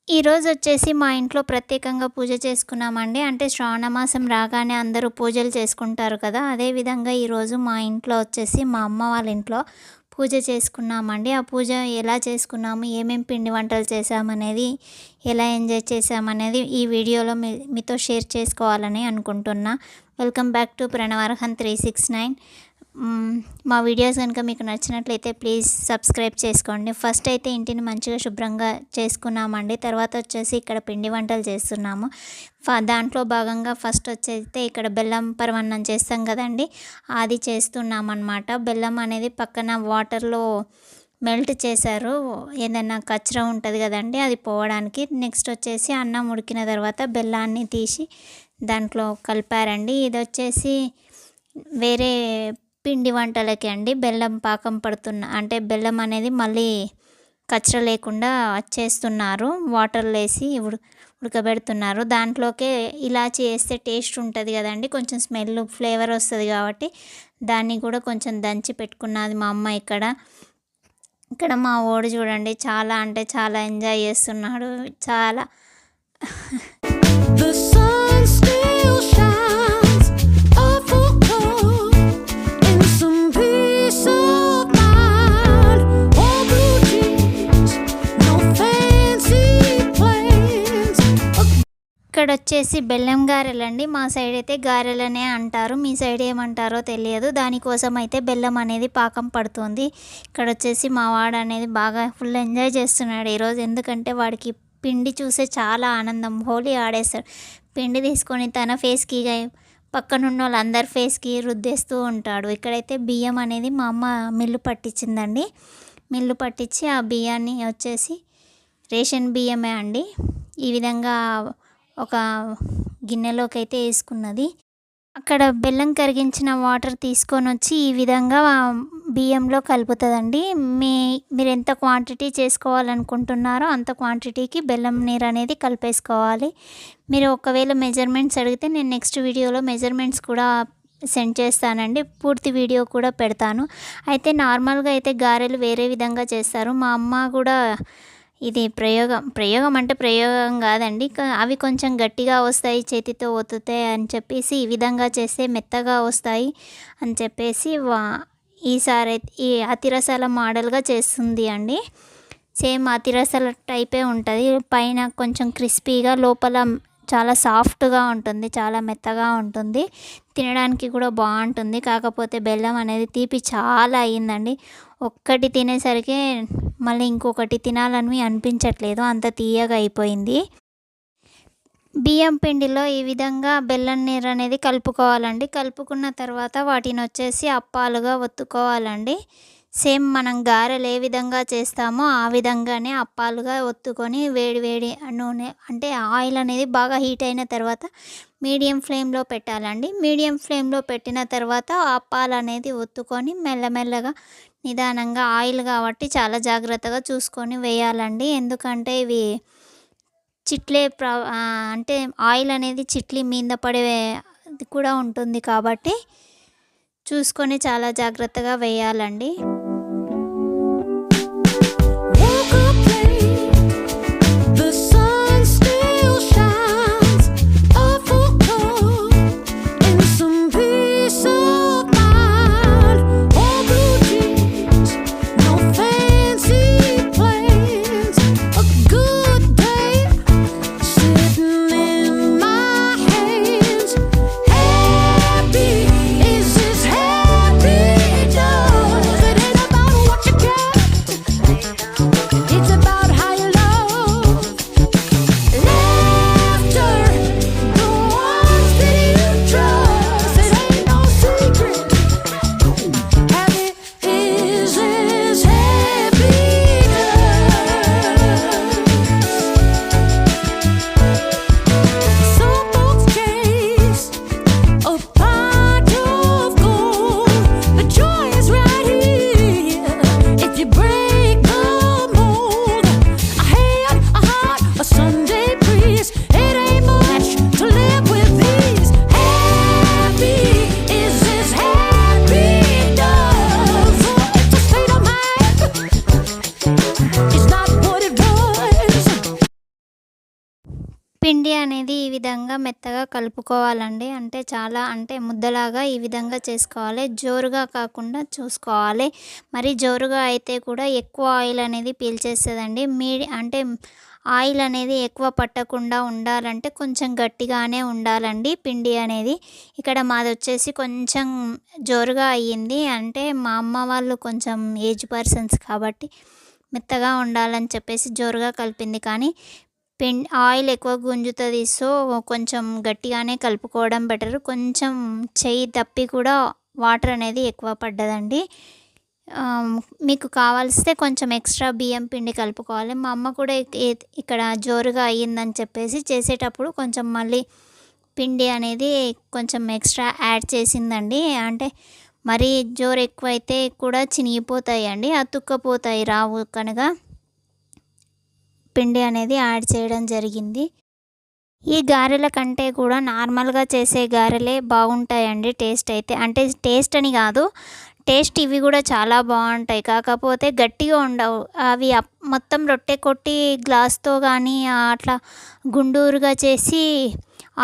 ఈరోజు వచ్చేసి మా ఇంట్లో ప్రత్యేకంగా పూజ చేసుకున్నామండి. అంటే శ్రావణ మాసం రాగానే అందరూ పూజలు చేసుకుంటారు కదా! అదేవిధంగా ఈరోజు మా ఇంట్లో వచ్చేసి మా అమ్మ వాళ్ళ ఇంట్లో పూజ చేసుకున్నామండి. ఆ పూజ ఎలా చేసుకున్నాము, ఏమేం పిండి వంటలు చేశామనేది, ఎలా ఎంజాయ్ చేశామనేది ఈ వీడియోలో మీతో షేర్ చేసుకోవాలని అనుకుంటున్నా. వెల్కమ్ బ్యాక్ టు ప్రణవరహన్ 369. మా వీడియోస్ కనుక మీకు నచ్చినట్లయితే ప్లీజ్ సబ్స్క్రైబ్ చేసుకోండి. ఫస్ట్ అయితే ఇంటిని మంచిగా శుభ్రంగా చేసుకున్నామండి. తర్వాత వచ్చేసి ఇక్కడ పిండి వంటలు చేస్తున్నాము. దాంట్లో భాగంగా ఫస్ట్ వచ్చేస్తే ఇక్కడ బెల్లం పరమాన్నం చేస్తాం కదండి, అది చేస్తున్నామన్నమాట. బెల్లం అనేది పక్కన వాటర్లో మెల్ట్ చేశారు, ఏదైనా కచ్చర ఉంటుంది కదండి అది పోవడానికి. నెక్స్ట్ వచ్చేసి అన్నం ఉడికిన తర్వాత బెల్లాన్ని తీసి దాంట్లో కలిపారండి. ఇది వచ్చేసి వేరే పిండి వంటలకి అండి. బెల్లం పాకం అంటే బెల్లం అనేది మళ్ళీ కచ్చర లేకుండా చేస్తున్నారు, వాటర్లో వేసి ఉడకబెడుతున్నారు. దాంట్లోకే ఇలాచి వేస్తే టేస్ట్ ఉంటుంది కదండి, కొంచెం స్మెల్ ఫ్లేవర్ వస్తుంది కాబట్టి దాన్ని కూడా కొంచెం దంచి పెట్టుకున్నది మా అమ్మ. ఇక్కడ మా ఓడు చూడండి, చాలా అంటే చాలా ఎంజాయ్ చేస్తున్నాడు. చాలా ఇక్కడ వచ్చేసి బెల్లం గారెలండి. మా సైడ్ అయితే గారెలనే అంటారు, మీ సైడ్ ఏమంటారో తెలియదు. దానికోసం అయితే బెల్లం అనేది పాకం పడుతుంది. ఇక్కడ వచ్చేసి మా వాడు అనేది బాగా ఫుల్ ఎంజాయ్ చేస్తున్నాడు ఈరోజు. ఎందుకంటే వాడికి పిండి చూసే చాలా ఆనందం. హోలీ ఆడేస్తాడు, పిండి తీసుకొని తన ఫేస్కి పక్కనున్న వాళ్ళందరి ఫేస్కి రుద్దేస్తూ ఉంటాడు. ఇక్కడైతే బియ్యం అనేది మా అమ్మ మిల్లు పట్టించిందండి. మిల్లు పట్టించి ఆ బియ్యాన్ని వచ్చేసి రేషన్ బియ్యమే అండి, ఈ విధంగా ఒక గిన్నెలోకి అయితే వేసుకున్నది. అక్కడ బెల్లం కరిగించిన వాటర్ తీసుకొని వచ్చి ఈ విధంగా బియ్యంలో కలుపుతుందండి. మీరు ఎంత క్వాంటిటీ చేసుకోవాలనుకుంటున్నారో అంత క్వాంటిటీకి బెల్లం నీరు అనేది కలిపేసుకోవాలి. మీరు ఒకవేళ మెజర్మెంట్స్ అడిగితే నేను నెక్స్ట్ వీడియోలో మెజర్మెంట్స్ కూడా సెండ్ చేస్తానండి, పూర్తి వీడియో కూడా పెడతాను. అయితే నార్మల్గా అయితే గారెలు వేరే విధంగా చేస్తారు. మా అమ్మ కూడా ఇది ప్రయోగం అంటే ప్రయోగం కాదండి, అవి కొంచెం గట్టిగా వస్తాయి, చేతితో ఒత్తుతాయి అని చెప్పేసి ఈ విధంగా చేస్తే మెత్తగా వస్తాయి అని చెప్పేసి ఈసారి ఈ అతిరసాల మోడల్గా చేస్తుంది అండి. సేమ్ అతిరసాల టైపే ఉంటుంది, పైన కొంచెం క్రిస్పీగా, లోపల చాలా సాఫ్ట్గా ఉంటుంది, చాలా మెత్తగా ఉంటుంది, తినడానికి కూడా బాగుంటుంది. కాకపోతే బెల్లం అనేది తీపి చాలా అయ్యిందండి. ఒక్కటి తినేసరికి మళ్ళీ ఇంకొకటి తినాలని అనిపించట్లేదు, అంత తీయగా అయిపోయింది. బియ్యం పిండిలో ఈ విధంగా బెల్లం నీరు అనేది కలుపుకోవాలండి. కలుపుకున్న తర్వాత వాటిని వచ్చేసి అప్పాలుగా ఒత్తుకోవాలండి. సేమ్ మనం గారెలు ఏ విధంగా చేస్తామో ఆ విధంగానే అప్పాలుగా ఒత్తుకొని వేడి నూనె అంటే ఆయిల్ అనేది బాగా హీట్ అయిన తర్వాత మీడియం ఫ్లేమ్లో పెట్టాలండి. మీడియం ఫ్లేమ్లో పెట్టిన తర్వాత అప్పాలు అనేది ఒత్తుకొని మెల్లమెల్లగా నిదానంగా, ఆయిల్ కాబట్టి చాలా జాగ్రత్తగా చూసుకొని వేయాలండి. ఎందుకంటే ఇవి అంటే ఆయిల్ అనేది చిట్లి మీద పడే కూడా ఉంటుంది కాబట్టి చూసుకొని చాలా జాగ్రత్తగా వేయాలండి. పిండి అనేది ఈ విధంగా మెత్తగా కలుపుకోవాలండి. అంటే ముద్దలాగా ఈ విధంగా చేసుకోవాలి. జోరుగా కాకుండా చూసుకోవాలి. మరి జోరుగా అయితే కూడా ఎక్కువ ఆయిల్ అనేది పీల్చేస్తదండి. అంటే ఆయిల్ అనేది ఎక్కువ పట్టకుండా ఉండాలంటే కొంచెం గట్టిగానే ఉండాలండి పిండి అనేది. ఇక్కడ మాదొచ్చేసి కొంచెం జోరుగా అయ్యింది. అంటే మా అమ్మ వాళ్ళు కొంచెం ఏజ్ పర్సన్స్ కాబట్టి మెత్తగా ఉండాలని చెప్పేసి జోరుగా కలిపింది. కానీ ఆయిల్ ఎక్కువ గుంజుతుంది. సో కొంచెం గట్టిగానే కలుపుకోవడం బెటర్. కొంచెం చెయ్యి తప్పి కూడా వాటర్ అనేది ఎక్కువ పడ్డదండి. మీకు కావాల్సితే కొంచెం ఎక్స్ట్రా బియ్యం పిండి కలుపుకోవాలి. మా అమ్మ కూడా ఇక్కడ జోరుగా అయ్యిందని చెప్పేసి చేసేటప్పుడు కొంచెం మళ్ళీ పిండి అనేది కొంచెం ఎక్స్ట్రా యాడ్ చేసిందండి. అంటే మరీ జోరు ఎక్కువైతే కూడా చినిగిపోతాయండి, అతుక్కపోతాయి, రావు కనుక పిండి అనేది యాడ్ చేయడం జరిగింది. ఈ గారెల కంటే కూడా నార్మల్గా చేసే గారెలే బాగుంటాయండి టేస్ట్ అయితే. అంటే టేస్ట్ అని కాదు, టేస్ట్ ఇవి కూడా చాలా బాగుంటాయి. కాకపోతే గట్టిగా ఉండవు అవి. మొత్తం రొట్టె కొట్టి గ్లాస్తో కానీ అట్లా గుండూరుగా చేసి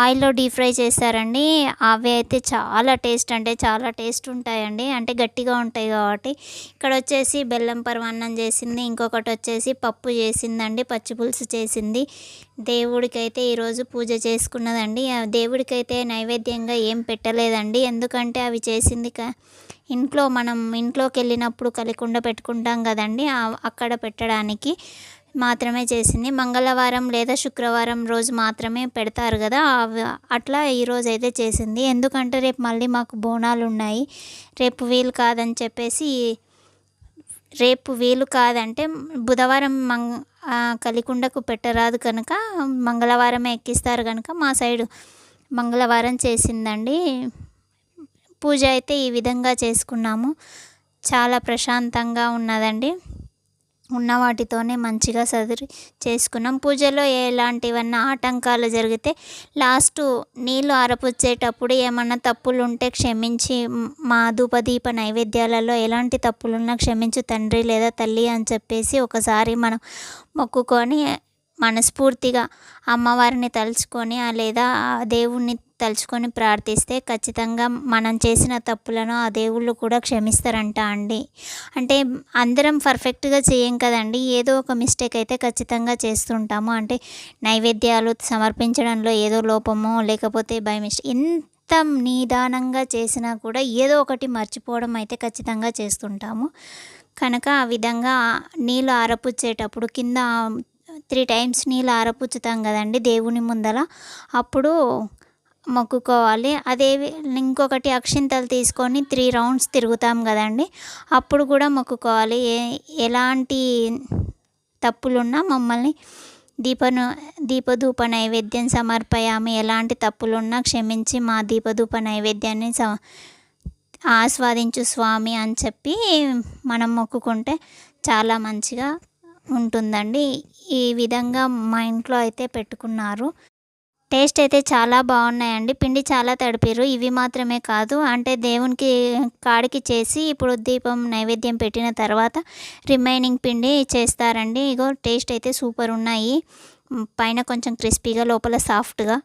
ఆయిల్లో డీప్ ఫ్రై చేస్తారండి. అవి అయితే చాలా టేస్ట్ ఉంటాయండి. అంటే గట్టిగా ఉంటాయి కాబట్టి. ఇక్కడ వచ్చేసి బెల్లం పరమాన్నం చేసింది, ఇంకొకటి వచ్చేసి పప్పు చేసిందండి, పచ్చి పులుసు చేసింది. దేవుడికైతే ఈరోజు పూజ చేసుకున్నదండి. దేవుడికైతే నైవేద్యంగా ఏం పెట్టలేదండి. ఎందుకంటే అవి చేసింది మనం ఇంట్లోకి వెళ్ళినప్పుడు కలికుండా పెట్టుకుంటాం కదండి, అక్కడ పెట్టడానికి మాత్రమే చేసింది. మంగళవారం లేదా శుక్రవారం రోజు మాత్రమే పెడతారు కదా, అట్లా ఈరోజు అయితే చేసింది. ఎందుకంటే రేపు మళ్ళీ మాకు బోనాలు ఉన్నాయి. రేపు వీలు కాదంటే బుధవారం కలికుండకు పెట్టరాదు కనుక మంగళవారమే ఎక్కిస్తారు కనుక మా సైడు మంగళవారం చేసిందండి. పూజ అయితే ఈ విధంగా చేసుకున్నాము. చాలా ప్రశాంతంగా ఉన్నదండి. ఉన్న వాటితోనే మంచిగా చేసుకున్నాం. పూజలో ఎలాంటివన్నా ఆటంకాలు జరిగితే లాస్ట్ నీళ్ళు ఆరపుచ్చేటప్పుడు ఏమన్నా తప్పులు ఉంటే క్షమించి, మా ధూపదీప నైవేద్యాలలో ఎలాంటి తప్పులున్నా క్షమించు తండ్రి లేదా తల్లి అని చెప్పేసి ఒకసారి మనం మొక్కుకొని మనస్ఫూర్తిగా అమ్మవారిని తలుచుకొని లేదా దేవుణ్ణి తలుచుకొని ప్రార్థిస్తే ఖచ్చితంగా మనం చేసిన తప్పులను ఆ దేవుళ్ళు కూడా క్షమిస్తారంట అండి. అంటే అందరం పర్ఫెక్ట్గా చేయం కదండి, ఏదో ఒక మిస్టేక్ అయితే ఖచ్చితంగా చేస్తుంటాము. అంటే నైవేద్యాలు సమర్పించడంలో ఏదో లోపమో లేకపోతే బై మిస్టేక్ ఎంత నిదానంగా చేసినా కూడా ఏదో ఒకటి మర్చిపోవడం అయితే ఖచ్చితంగా చేస్తుంటాము. కనుక ఆ విధంగా నీళ్ళు ఆరపుచ్చేటప్పుడు కింద 3 times నీళ్ళు ఆరపుచ్చుతాం కదండి దేవుని ముందల, అప్పుడు మొక్కుకోవాలి. ఇంకొకటి అక్షింతలు తీసుకొని 3 rounds తిరుగుతాం కదండి, అప్పుడు కూడా మొక్కుకోవాలి. ఎలాంటి తప్పులున్నా మమ్మల్ని దీపధూప నైవేద్యం సమర్పయామి, ఎలాంటి తప్పులున్నా క్షమించి మా దీపధూప నైవేద్యాన్ని ఆస్వాదించు స్వామి అని చెప్పి మనం మొక్కుకుంటే చాలా మంచిగా ఉంటుందండి. ఈ విధంగా మా ఇంట్లో అయితే పెట్టుకున్నారు. టేస్ట్ అయితే చాలా బాగున్నాయండి. పిండి చాలా తడిపిరు. ఇవి మాత్రమే కాదు, అంటే దేవునికి కాడికి చేసి ఇప్పుడు దీపం నైవేద్యం పెట్టిన తర్వాత రిమైనింగ్ పిండి చేస్తారండి. ఇగో టేస్ట్ అయితే సూపర్ ఉన్నాయి. పైన కొంచెం క్రిస్పీగా లోపల సాఫ్ట్గా